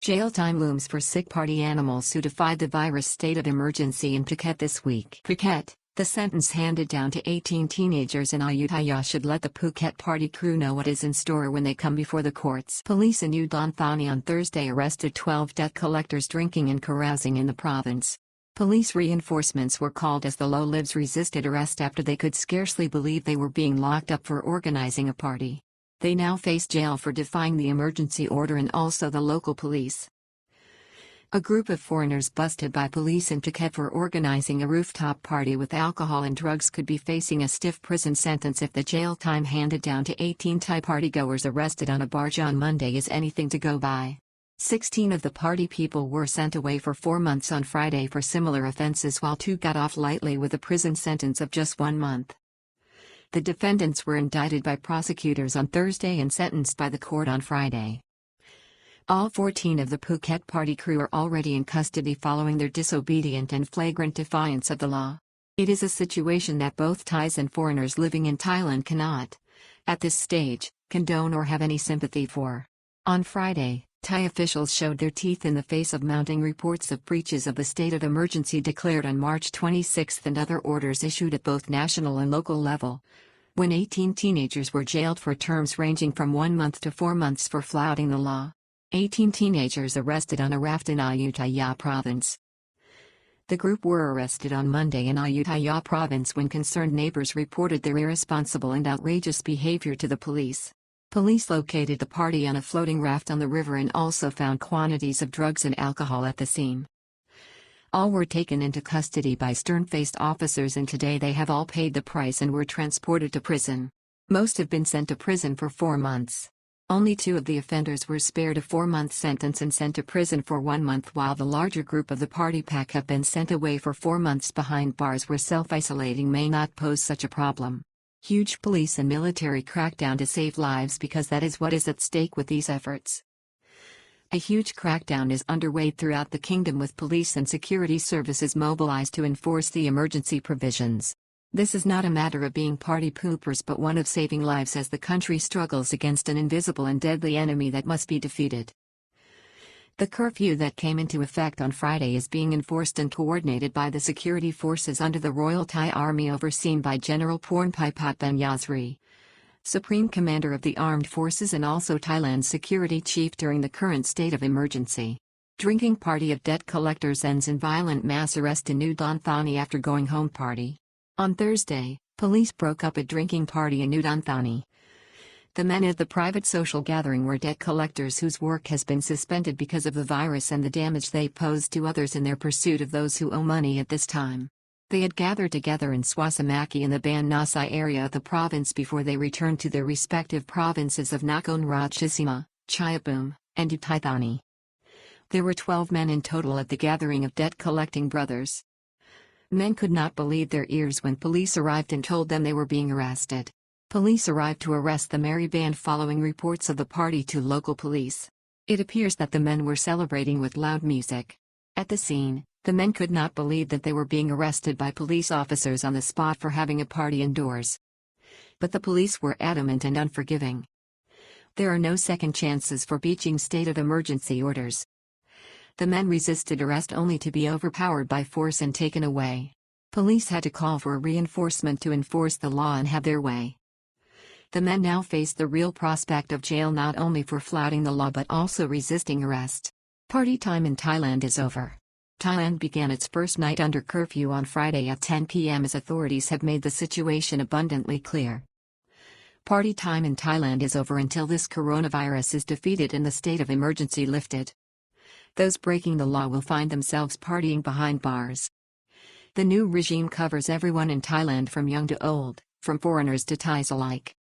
Jail time looms for sick party animals who defied the virus state of emergency in Phuket this week. Phuket, the sentence handed down to 18 teenagers in Ayutthaya should let the Phuket party crew know what is in store when they come before the courts. Police in Ayutthaya on Thursday arrested 12 debt collectors drinking and carousing in the province. Police reinforcements were called as the low-lives resisted arrest after they could scarcely believe they were being locked up for organizing a party. They now face jail for defying the emergency order and also the local police. A group of foreigners busted by police in Phuket for organizing a rooftop party with alcohol and drugs could be facing a stiff prison sentence if the jail time handed down to 18 Thai partygoers arrested on a barge on Monday is anything to go by. 16 of the party people were sent away for 4 months on Friday for similar offenses, while 2 got off lightly with a prison sentence of just 1 month. The defendants were indicted by prosecutors on Thursday and sentenced by the court on Friday. All 14 of the Phuket party crew are already in custody following their disobedient and flagrant defiance of the law. It is a situation that both Thais and foreigners living in Thailand cannot, at this stage, condone or have any sympathy for. On Friday, Thai officials showed their teeth in the face of mounting reports of breaches of the state of emergency declared on March 26 and other orders issued at both national and local level, when 18 teenagers were jailed for terms ranging from 1 month to 4 months for flouting the law. 18 teenagers arrested on a raft in Ayutthaya province. The group were arrested on Monday in Ayutthaya province when concerned neighbors reported their irresponsible and outrageous behavior to the police. Police located the party on a floating raft on the river and also found quantities of drugs and alcohol at the scene. All were taken into custody by stern-faced officers, and today they have all paid the price and were transported to prison. Most have been sent to prison for 4 months. Only 2 of the offenders were spared a 4-month sentence and sent to prison for 1 month, while the larger group of the party pack have been sent away for 4 months behind bars where self-isolating may not pose such a problem. Huge police and military crackdown to save lives, because that is what is at stake with these efforts. A huge crackdown is underway throughout the kingdom, with police and security services mobilized to enforce the emergency provisions. This is not a matter of being party poopers but one of saving lives as the country struggles against an invisible and deadly enemy that must be defeated. The curfew that came into effect on Friday is being enforced and coordinated by the security forces under the Royal Thai Army, overseen by General Pornpai Patbanyasri, Supreme Commander of the Armed Forces and also Thailand's security chief during the current state of emergency. Drinking party of debt collectors ends in violent mass arrest in New Donthani after going home party. On Thursday, police broke up a drinking party in New Donthani. The men at the private social gathering were debt collectors whose work has been suspended because of the virus and the damage they pose to others in their pursuit of those who owe money at this time. They had gathered together in Swasamaki in the Ban Nasai area of the province before they returned to their respective provinces of Nakhon Ratchasima, Chaiyaphum, and Ayutthaya. There were 12 men in total at the gathering of debt-collecting brothers. Men could not believe their ears when police arrived and told them they were being arrested. Police arrived to arrest the merry band following reports of the party to local police. It appears that the men were celebrating with loud music. At the scene, the men could not believe that they were being arrested by police officers on the spot for having a party indoors. But the police were adamant and unforgiving. There are no second chances for breaching state of emergency orders. The men resisted arrest only to be overpowered by force and taken away. Police had to call for a reinforcement to enforce the law and have their way. The men now face the real prospect of jail, not only for flouting the law but also resisting arrest. Party time in Thailand is over. Thailand began its first night under curfew on Friday at 10 p.m. as authorities have made the situation abundantly clear. Party time in Thailand is over until this coronavirus is defeated and the state of emergency lifted. Those breaking the law will find themselves partying behind bars. The new regime covers everyone in Thailand from young to old, from foreigners to Thais alike.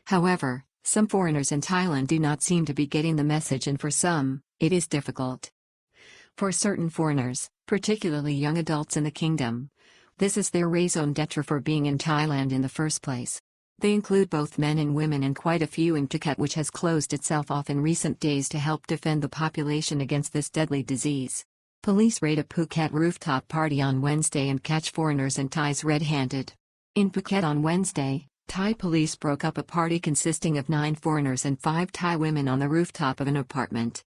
However, some foreigners in Thailand do not seem to be getting the message, and for some, it is difficult. For certain foreigners, particularly young adults in the kingdom, this is their raison d'etre for being in Thailand in the first place. They include both men and women, and quite a few in Phuket, which has closed itself off in recent days to help defend the population against this deadly disease. Police raid a Phuket rooftop party on Wednesday and catch foreigners and Thais red-handed. In Phuket on Wednesday, Thai police broke up a party consisting of 9 foreigners and 5 Thai women on the rooftop of an apartment.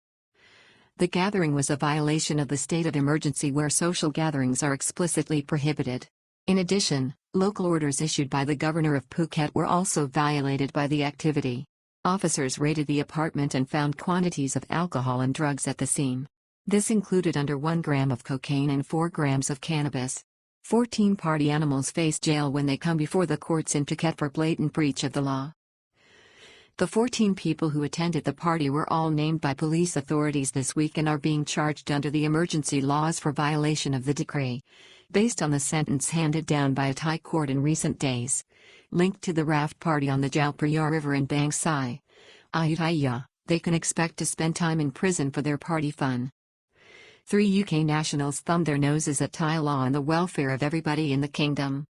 The gathering was a violation of the state of emergency where social gatherings are explicitly prohibited. In addition, local orders issued by the governor of Phuket were also violated by the activity. Officers raided the apartment and found quantities of alcohol and drugs at the scene. This included under 1 gram of cocaine and 4 grams of cannabis. 14 party animals face jail when they come before the courts in Phuket for blatant breach of the law. The 14 people who attended the party were all named by police authorities this week and are being charged under the emergency laws for violation of the decree, based on the sentence handed down by a Thai court in recent days. Linked to the raft party on the Chao Phraya River in Bang Sai, Ayutthaya, they can expect to spend time in prison for their party fun. 3 UK nationals thumbed their noses at Thai law and the welfare of everybody in the kingdom.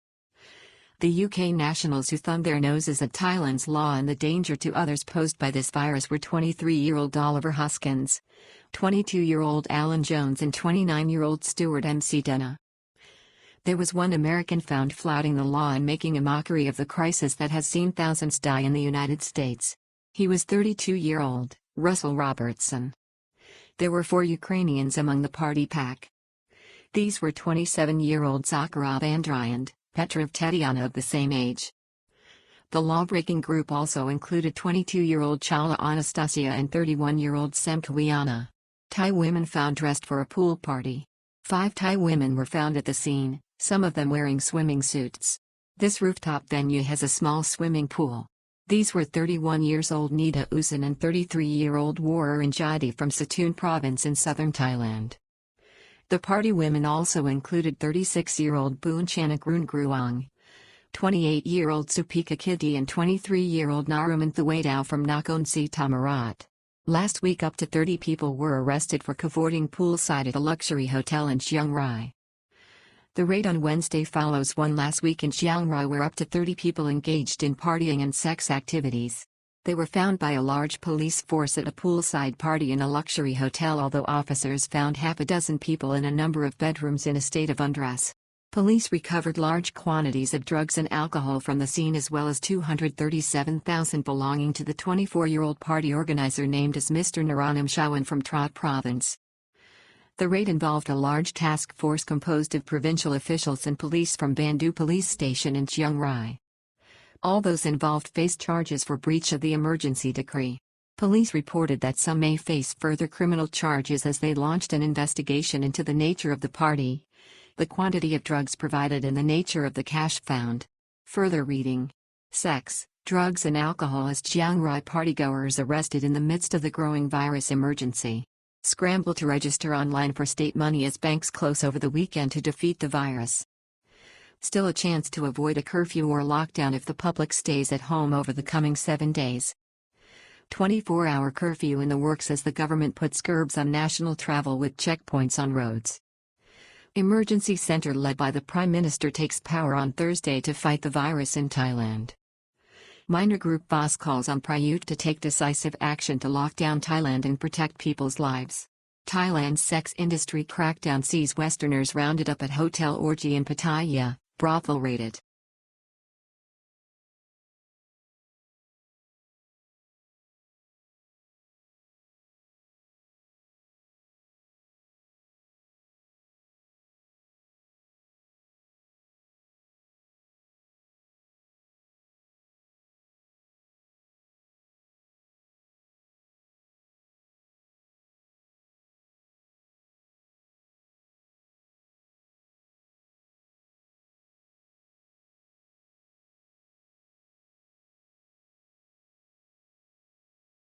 The UK nationals who thumbed their noses at Thailand's law and the danger to others posed by this virus were 23-year-old Oliver Hoskins, 22-year-old Alan Jones and 29-year-old Stuart MC Denna. There was one American found flouting the law and making a mockery of the crisis that has seen thousands die in the United States. He was 32-year-old Russell Robertson. There were 4 Ukrainians among the party pack. These were 27-year-old Zakharov Andrei and Petrov Tetiana of the same age. The law-breaking group also included 22-year-old Chala Anastasia and 31-year-old Semkawiana. Thai women found dressed for a pool party. 5 Thai women were found at the scene, some of them wearing swimming suits. This rooftop venue has a small swimming pool. These were 31-year-old Nita Usan and 33-year-old Warrer Njidi from Satun province in southern Thailand. The party women also included 36-year-old Boon Chanak Run Gruang, 28-year-old Supika Kiddi and 23-year-old Naruman Thuwadao from Nakhon Si Thammarat. Last week up to 30 people were arrested for cavorting poolside at a luxury hotel in Chiang Rai. The raid on Wednesday follows one last week in Chiang Rai where up to 30 people engaged in partying and sex activities. They were found by a large police force at a poolside party in a luxury hotel, although officers found half a dozen people in a number of bedrooms in a state of undress. Police recovered large quantities of drugs and alcohol from the scene as well as 237,000 belonging to the 24-year-old party organizer named as Mr. Naranam Shawan from Trot province. The raid involved a large task force composed of provincial officials and police from Bandu police station in Chiang Rai. All those involved faced charges for breach of the emergency decree. Police reported that some may face further criminal charges as they launched an investigation into the nature of the party, the quantity of drugs provided and the nature of the cash found. Further reading. Sex, drugs and alcohol as Chiang Rai partygoers arrested in the midst of the growing virus emergency. Scramble to register online for state money as banks close over the weekend to defeat the virus. Still a chance to avoid a curfew or lockdown if the public stays at home over the coming 7 days. 24-hour curfew in the works as the government puts curbs on national travel with checkpoints on roads. Emergency center led by the Prime Minister takes power on Thursday to fight the virus in Thailand. Minor group boss calls on Prayut to take decisive action to lock down Thailand and protect people's lives. Thailand's sex industry crackdown sees Westerners rounded up at hotel orgy in Pattaya, brothel raided.